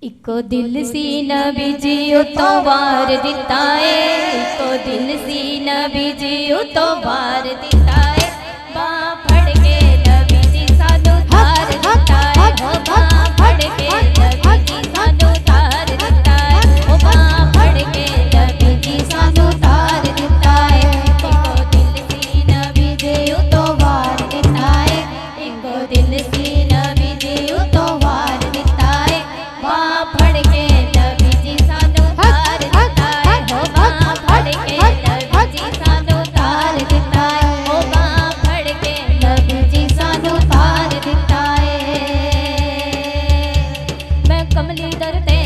Eco दिल सी नबी जी तो वार दिता है, इको दिल सी नबी जी तो वार दिता है। बाँ फड़ के नबी जी सानू तार दिता है, हो बाँ फड़ के नबी जी सानू तार दिता है, हो बाँ फड़ के नबी जी सानू तार दिता है। इको दिल सी नबी जी तो वार दिता है, इको दिल सी नबी जी तो वार दिता है। बाँ फड़ के नबी जी सानू तार दिता है, हो बाँ फड़ के नबी जी सानू तार दिता है, हो बाँ फड़ के नबी जी सानू तार दिता है। मैं कमली दर ते